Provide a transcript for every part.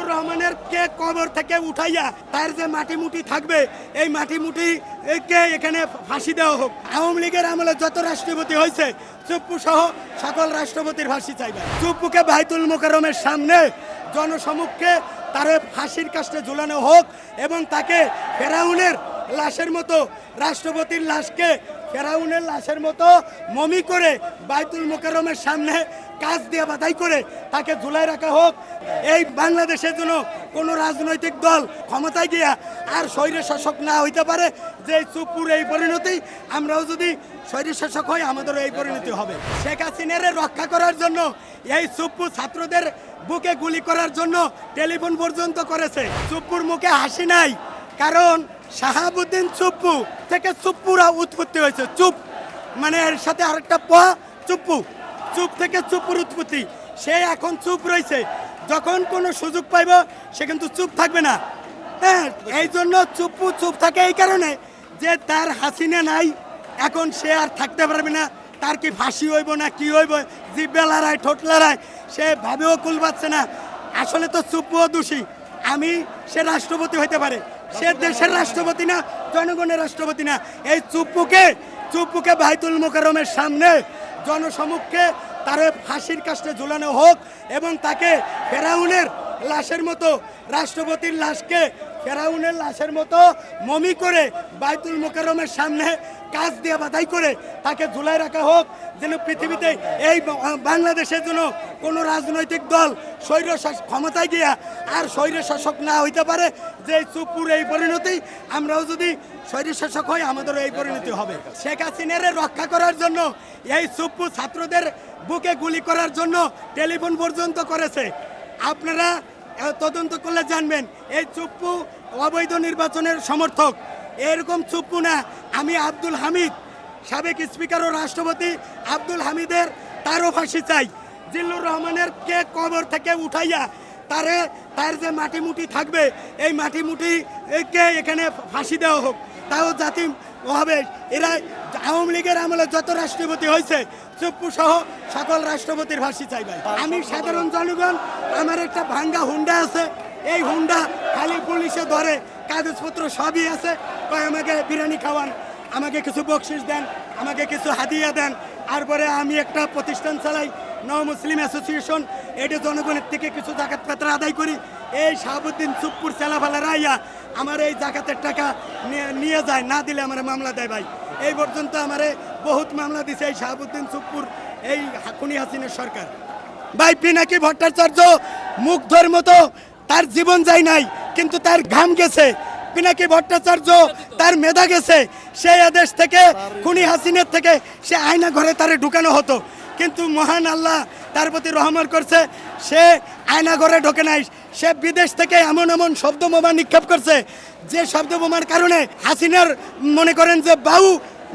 জিল্লুর রহমানের কে কবর থেকে উঠাইয়া তার যে মাটি মুটি থাকবে এই মাটি মুটি কে এখানে ফাঁসি দেওয়া হোক। আওয়ামী লীগের আমলে যত রাষ্ট্রপতি হয়েছে চুপ্পু সহ সকল রাষ্ট্রপতির ফাঁসি চাইবে। চুপ্পুকে বাইতুল মোকাররমের সামনে জনসমক্ষে তার ফাঁসির কাস্টে ঝুলানো হোক এবং তাকে ফেরাউনের লাশের মতো রাষ্ট্রপতির লাশকে ফেরাউনের লাশের মতো মমি করে বাইতুল মোকাররমের সামনে কাজ দিয়ে বাধাই করে তাকে ঝুলাই রাখা হোক। এই বাংলাদেশের জন্য কোনো রাজনৈতিক দল ক্ষমতায় গিয়া আর স্বৈর শাসক না হইতে পারে যে চুপ্পুর এই পরিণতি, আমরাও যদি স্বৈর শাসক হই আমাদেরও এই পরিণতি হবে। শেখ হাসিনারে রক্ষা করার জন্য এই চুপ্পু ছাত্রদের বুকে গুলি করার জন্য টেলিফোন পর্যন্ত করেছে। চুপ্পুর মুখে হাসি নাই, কারণ শাহাবুদ্দিন চুপ্পু থেকে চুপ্পুরা উৎপত্তি হয়েছে। চুপ মানে এর সাথে আরেকটা চুপ্পু, চুপ থেকে চুপ্পুর উৎপত্তি। সে এখন চুপ রয়েছে, যখন কোনো সুযোগ পাইব সে কিন্তু চুপ থাকবে না। হ্যাঁ, এই জন্য চুপ্পু চুপ থাকে এই কারণে যে তার হাসিনা নাই, এখন সে আর থাকতে পারবে না। তার কি ফাঁসি হইব না কি হইব, জিব্বে লড়াই ঠোঁট লড়াই, সে ভাবেও কুল পাচ্ছে না। আসলে তো চুপ্পুও দোষী। সে রাষ্ট্রপতি হইতে পারে, সে দেশের রাষ্ট্রপতি না, জনগণের রাষ্ট্রপতি না। এই চুপ্পুকে বাইতুল মোকাররমের সামনে জনসমক্ষে তার ফাঁসির কাস্টে ঝুলানো হোক এবং তাকে ফেরাউনের লাশের মতো রাষ্ট্রপতির লাশকে ফেরাউনের লাশের মতো মমি করে বাইতুল মোকাররমের সামনে কাজ দিয়ে বাধাই করে তাকে ঝুলাই রাখা হোক, যেন পৃথিবীতে এই বাংলাদেশের জন্য কোনো রাজনৈতিক দল ক্ষমতায় গিয়া আর স্বৈর শাসক না হইতে পারে যে চুপ্পুর এই পরিণতি, আমরাও যদি স্বৈর শাসক হই আমাদেরও এই পরিণতি হবে। শেখ হাসিনারে রক্ষা করার জন্য এই চুপ্পু ছাত্রদের বুকে গুলি করার জন্য টেলিফোন পর্যন্ত করেছে। আপনারা তদন্ত করলে জানবেন এই চুপ্পু অবৈধ নির্বাচনের সমর্থক। এরকম চুপ্পু না। আমি আব্দুল হামিদ, সাবেক স্পিকার ও রাষ্ট্রপতি আব্দুল হামিদের তারও ফাঁসি চাই। জিল্লুর রহমানের কে কবর থেকে উঠাইয়া তার যে মাটি মুটি থাকবে এই মাটি মুটি কে এখানে ফাঁসি দেওয়া হোক। তাও জাতি হবে। এরা আওয়ামী লীগের আমলে যত রাষ্ট্রপতি হয়েছে চুপ্পু সহ সকল রাষ্ট্রপতির ফাঁসি চাইবে। আমি সাধারণ জনগণ, আমার একটা ভাঙ্গা হুন্ডা আছে, এই হুন্ডা খালি পুলিশে ধরে, কাগজপত্র সবই আছে, কয় আমাকে বিরিয়ানি খাওয়ান, আমাকে কিছু বকশিস দেন, আমাকে কিছু হাদিয়া দেন। তারপরে আমি একটা প্রতিষ্ঠান চালাই, নও মুসলিম অ্যাসোসিয়েশন, এটা জনগণের থেকে কিছু জাকাত পাত্র আদায় করি। এই শাহাবুদ্দিন চুপ্পুর চেলাফালারা আইয়া আমার এই জাকাতের টাকা নিয়ে যায়, না দিলে আমার মামলা দেয়। ভাই, এই পর্যন্ত আমারে বহুত মামলা দিছে এই শাহাবুদ্দিন চুপ্পুর এই খুনি হাসিনের সরকার। ভাই, পিনাকি ভট্টাচার্য মুগ্ধর মতো তার জীবন যায় নাই, কিন্তু তার ঘাম গেছে। পিনাকি ভট্টাচার্য তার মেধা গেছে। সেই আদেশ থেকে খুনি হাসিনের থেকে সে আয়না ঘরে তারে ঢুকানো হতো, কিন্তু মহান আল্লাহ তার প্রতি রহমত করছে, সে আয়না ঘরে ঢোকে নাই। সে বিদেশ থেকে এমন এমন শব্দ বোমা নিক্ষেপ করছে যে শব্দ বোমার কারণে হাসিনার মনে করেন যে বায়ু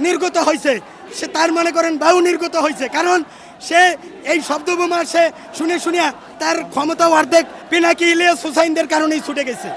নির্গত হয়েছে, সে তার মনে করেন বায়ু নির্গত হয়েছে, কারণ সে এই শব্দ বোমা সে শুনে তার ক্ষমতা অর্ধেক পিনাকি ইলিয়াস হুসাইনদের কারণেই ছুটে গেছে।